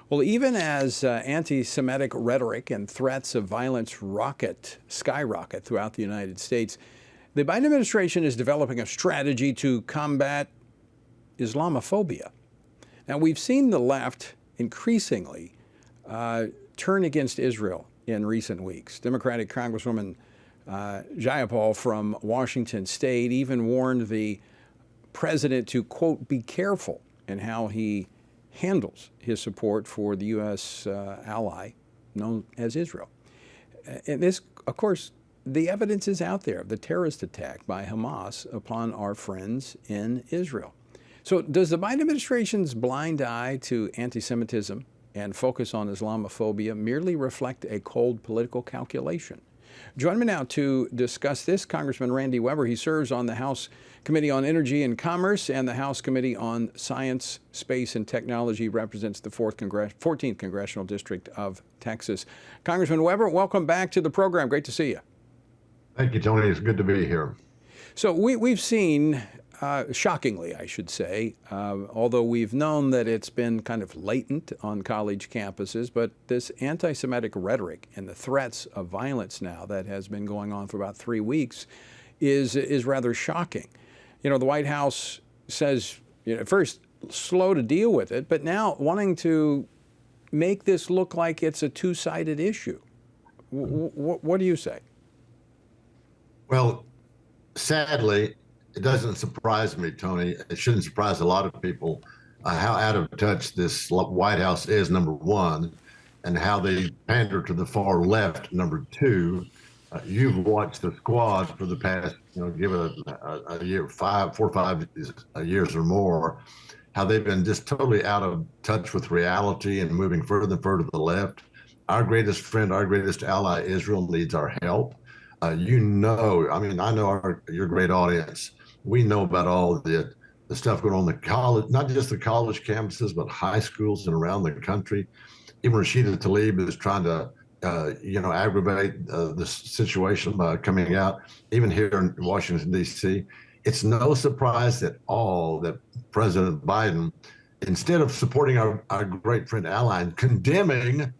Well, even as anti-Semitic rhetoric and threats of violence skyrocket throughout the United States, the Biden administration is developing a strategy to combat Islamophobia. Now, we've seen the left increasingly turn against Israel in recent weeks. Democratic Congresswoman Jayapal from Washington State even warned the president to, quote, be careful in how he handles his support for the U.S. ally known as Israel. And this, of course, the evidence is out there, the terrorist attack by Hamas upon our friends in Israel. So does the Biden administration's blind eye to anti-Semitism and focus on Islamophobia merely reflect a cold political calculation? Join me now to discuss this, Congressman Randy Weber. He serves on the House Committee on Energy and Commerce and the House Committee on Science, Space, and Technology, represents the 14th Congressional District of Texas. Congressman Weber, welcome back to the program. Great to see you. Thank you, Tony. It's good to be here. So we've seen, shockingly, I should say, although we've known that it's been kind of latent on college campuses, but this anti-Semitic rhetoric and the threats of violence now that has been going on for about 3 weeks is rather shocking. You know, the White House says, at first slow to deal with it, but now wanting to make this look like it's a two-sided issue. What do you say? Well, sadly, it doesn't surprise me, Tony. It shouldn't surprise a lot of people how out of touch this White House is, number one, and how they pander to the far left, number two. You've watched the squad for the past, give it a year, 4 or 5 years or more, how they've been just totally out of touch with reality and moving further and further to the left. Our greatest friend, our greatest ally, Israel, needs our help. I know your great audience. We know about all the stuff going on in the college, not just the college campuses, but high schools and around the country. Even Rashida Tlaib is trying to, aggravate the situation by coming out. Even here in Washington, D.C., it's no surprise at all that President Biden, instead of supporting our great friend ally and condemning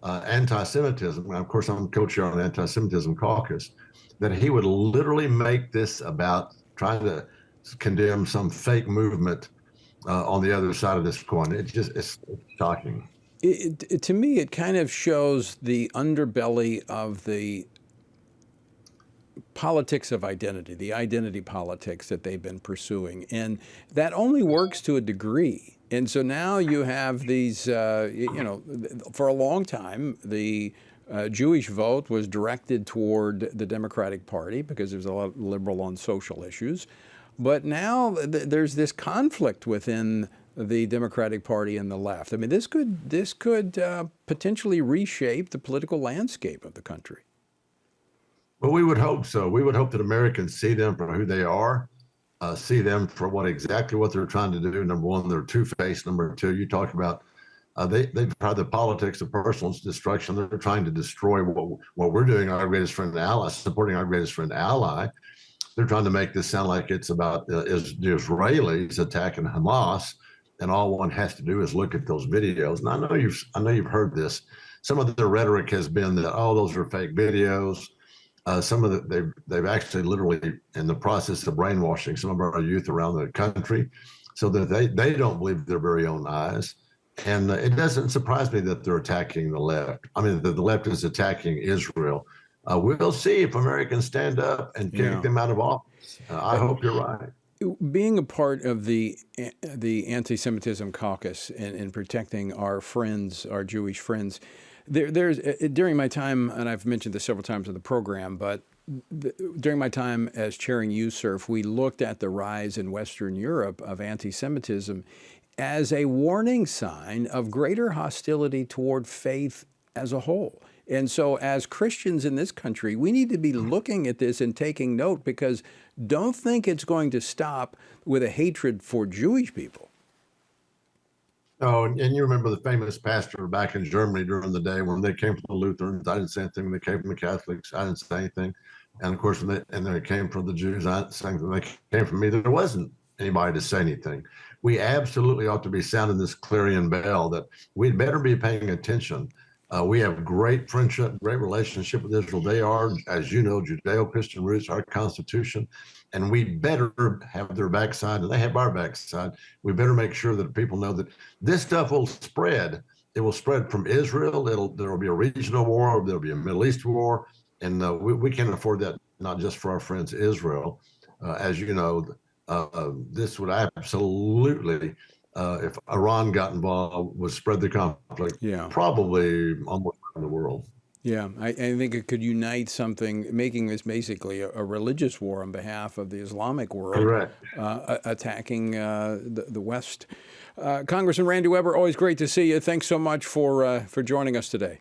anti-Semitism, and of course I'm co-chair on the Anti-Semitism Caucus, that he would literally make this about trying to condemn some fake movement on the other side of this coin. It's shocking. To me, it kind of shows the underbelly of the politics of identity, the identity politics that they've been pursuing. And that only works to a degree. And so now you have these, for a long time, the Jewish vote was directed toward the Democratic Party because there's a lot of liberal on social issues. But now there's this conflict within the Democratic Party and the left. I mean, this could potentially reshape the political landscape of the country. Well, we would hope so. We would hope that Americans see them for who they are, see them for exactly what they're trying to do. Number one, they're two-faced. Number two, you talk about they've tried the politics of personal destruction. They're trying to destroy what we're doing, our greatest friend and ally, supporting our greatest friend and ally. They're trying to make this sound like it's about the Israelis attacking Hamas, and all one has to do is look at those videos. And I know you've heard this. Some of the rhetoric has been that, those are fake videos. Some of they've actually literally in the process of brainwashing some of our youth around the country, so that they don't believe their very own eyes. And it doesn't surprise me that they're attacking the left. I mean, the left is attacking Israel. We'll see if Americans stand up and kick them out of office. I hope you're right. Being a part of the Anti-Semitism Caucus and protecting our friends, our Jewish friends, there's during my time, and I've mentioned this several times in the program, but during my time as chairing USERF, we looked at the rise in Western Europe of anti-Semitism as a warning sign of greater hostility toward faith as a whole. And so as Christians in this country, we need to be looking at this and taking note, because don't think it's going to stop with a hatred for Jewish people. Oh, and you remember the famous pastor back in Germany during the day when they came from the Lutherans. I didn't say anything. When they came from the Catholics, I didn't say anything. And of course, when they came from the Jews, I didn't say anything. When they came from me, there wasn't anybody to say anything. we absolutely ought to be sounding this clarion bell that we'd better be paying attention. We have great friendship, great relationship with Israel. They are, as you know, Judeo-Christian roots, our Constitution, and we better have their backside, and they have our backside. We better make sure that people know that this stuff will spread. It will spread from Israel. There will be a regional war. There will be a Middle East war, and we can't afford that. Not just for our friends Israel, as you know, this would absolutely, if Iran got involved, would spread the conflict, Yeah. probably almost around the world. Yeah, I think it could unite something, making this basically a religious war on behalf of the Islamic world, Correct. attacking the West. Congressman Randy Weber, always great to see you. Thanks so much for joining us today.